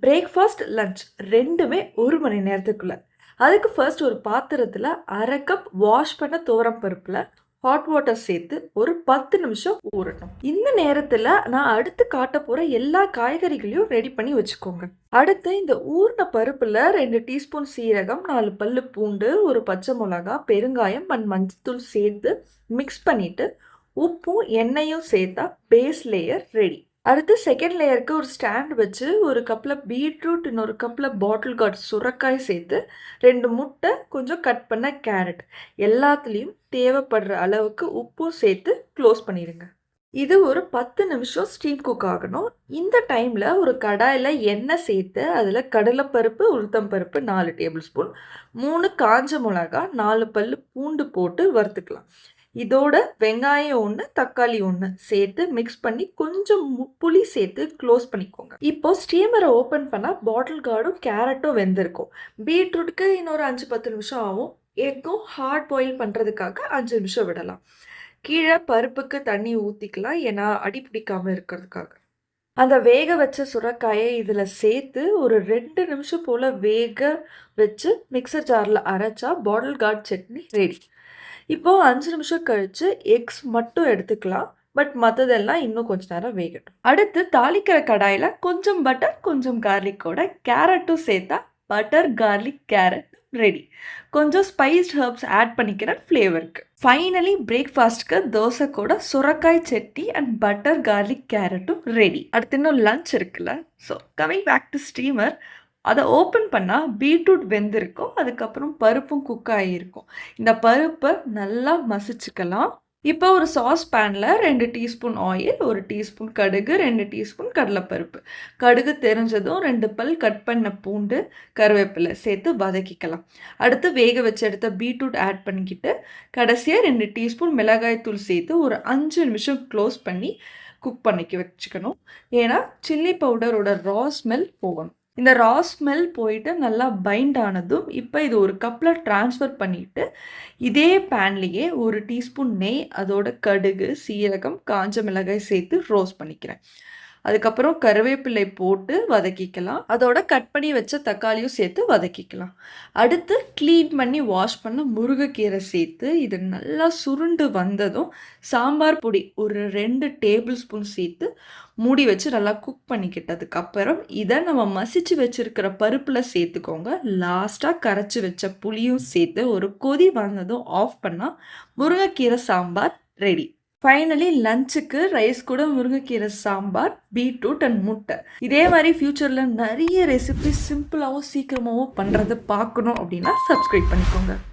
Breakfast, lunch 2மே 1 மணி நேரத்துக்குள்ள. அதுக்கு ஃபர்ஸ்ட் ஒரு பாத்திரத்துல 1/2 கப் வாஷ் பண்ண துவரம் பருப்புல ஹாட் வாட்டர் சேர்த்து ஒரு 10 நிமிஷம் ஊறணும். இந்த நேரத்துல நான் அடுத்து காட்ட போற எல்லா காய்கறிகளையும் ரெடி பண்ணி வச்சுக்கோங்க. அடுத்து இந்த ஊறின பருப்புல 2 டீஸ்பூன் சீரகம், 4 பல்லு பூண்டு, ஒரு பச்சை மிளகா, பெருங்காயம் மஞ்சத்தூள் சேர்த்து மிக்ஸ் பண்ணிட்டு உப்பும் எண்ணெயும் சேர்த்தா பேஸ் லேயர் ரெடி. அடுத்து செகண்ட் லேயருக்கு ஒரு ஸ்டாண்ட் வச்சு ஒரு கப்பில் பீட்ரூட், இன்னொரு கப்பில் பாட்டில் கார்ட் சுரக்காய் சேர்த்து 2 முட்டை, கொஞ்சம் கட் பண்ண கேரட் எல்லாத்துலேயும் தேவைப்படுற அளவுக்கு உப்பும் சேர்த்து க்ளோஸ் பண்ணிடுங்க. இது ஒரு 10 நிமிஷம் ஸ்டீம் குக் ஆகணும். இந்த டைமில் ஒரு கடாயில் எண்ணெய் சேர்த்து அதில் கடலைப்பருப்பு, உளுத்தம்பருப்பு 4 டேபிள் ஸ்பூன், 3 காஞ்ச மிளகா, 4 பல்லு பூண்டு போட்டு வறுத்துக்கலாம். இதோட வெங்காயம் 1, தக்காளி 1 சேர்த்து மிக்ஸ் பண்ணி கொஞ்சம் புளி சேர்த்து க்ளோஸ் பண்ணிக்கோங்க. இப்போ ஸ்டீமரை ஓப்பன் பண்ணால் பாட்டில் கார்டும் கேரட்டும் வெந்திருக்கும். பீட்ரூட்டுக்கு இன்னொரு 5-10 நிமிஷம் ஆகும். எக்கும் ஹார்ட் பாயில் பண்ணுறதுக்காக 5 நிமிஷம் விடலாம். கீழே பருப்புக்கு தண்ணி ஊற்றிக்கலாம், ஏன்னா அடி பிடிக்காமல் இருக்கிறதுக்காக. அந்த வேக வச்ச சுரைக்காயை இதில் சேர்த்து ஒரு 2 நிமிஷம் போல் வேக வச்சு மிக்சர் ஜாரில் அரைச்சா பாட்டில் கார்ட் சட்னி ரெடி. இப்போ 5 நிமிஷம் கழிச்சு எக்ஸ் மட்டும் எடுத்துக்கலாம். பட் மற்றதெல்லாம் இன்னும் கொஞ்சம் நேரம் வேகட்டும். அடுத்து தாளிக்கிற கடாயில் கொஞ்சம் பட்டர், கொஞ்சம் கார்லிக்கோட கேரட்டும் சேர்த்தா பட்டர் கார்லிக் கேரட் ரெடி. கொஞ்சம் ஸ்பைஸ்ட் ஹர்ப்ஸ் ஆட் பண்ணிக்கிறேன் ஃப்ளேவருக்கு. ஃபைனலி பிரேக்ஃபாஸ்ட்க்கு தோசை கூட சுரக்காய் சட்னி அண்ட் பட்டர் கார்லிக் கேரட்டும் ரெடி. அடுத்து இன்னும் லஞ்ச் இருக்குல்ல. So coming back to steamer, அதை ஓப்பன் பண்ணால் பீட்ரூட் வெந்திருக்கும், அதுக்கப்புறம் பருப்பும் குக் ஆகியிருக்கும். இந்த பருப்பை நல்லா மசிச்சுக்கலாம். இப்போ ஒரு சாஸ் பேனில் 2 டீஸ்பூன் ஆயில், 1 டீஸ்பூன் கடுகு, 2 டீஸ்பூன் கடலைப்பருப்பு. கடுகு தெரிஞ்சதும் 2 பல் கட் பண்ண பூண்டு, கருவேப்பிலை சேர்த்து வதக்கிக்கலாம். அடுத்து வேக வச்சு எடுத்த பீட்ரூட் ஆட் பண்ணிக்கிட்டு கடைசியாக 2 டீஸ்பூன் மிளகாய் தூள் சேர்த்து ஒரு 5 நிமிஷம் க்ளோஸ் பண்ணி குக் பண்ணிக்க வச்சுக்கணும். ஏன்னா சில்லி பவுடரோட ரா ஸ்மெல் போகணும். இந்த ரா ஸ்மெல் போயிட்டு நல்லா பைண்ட் ஆனதும் இப்போ இது ஒரு கப்பில் ட்ரான்ஸ்ஃபர் பண்ணிவிட்டு இதே பேன்லேயே 1 டீஸ்பூன் நெய், அதோட கடுகு, சீரகம், காஞ்ச மிளகாய் சேர்த்து ரோஸ்ட் பண்ணிக்கிறேன். அதுக்கப்புறம் கருவேப்பிலை போட்டு வதக்கிக்கலாம். அதோட கட் பண்ணி வச்ச தக்காளியும் சேர்த்து வதக்கிக்கலாம். அடுத்து க்ளீன் பண்ணி வாஷ் பண்ண முருங்கைக்கீரை சேர்த்து இது நல்லா சுருண்டு வந்ததும் சாம்பார் பொடி ஒரு 2 டேபிள் ஸ்பூன் சேர்த்து மூடி வச்சு நல்லா குக் பண்ணிக்கிட்டதுக்கப்புறம் இதை நம்ம மசிச்சு வச்சுருக்கிற பருப்பில் சேர்த்துக்கோங்க. லாஸ்ட்டாக கரைச்சி வச்ச புளியும் சேர்த்து ஒரு கொதி வந்ததும் ஆஃப் பண்ணால் முருங்கைக்கீரை சாம்பார் ரெடி. ஃபைனலி லஞ்சுக்கு ரைஸ் கூட முருங்கைக்கீரை சாம்பார், பீட்ரூட் அண்ட் முட்டை. இதே மாதிரி ஃப்யூச்சரில் நிறைய ரெசிபி சிம்பிளாகவும் சீக்கிரமாகவும் பண்ணுறது பார்க்கணும் அப்படின்னா சப்ஸ்கிரைப் பண்ணிக்கோங்க.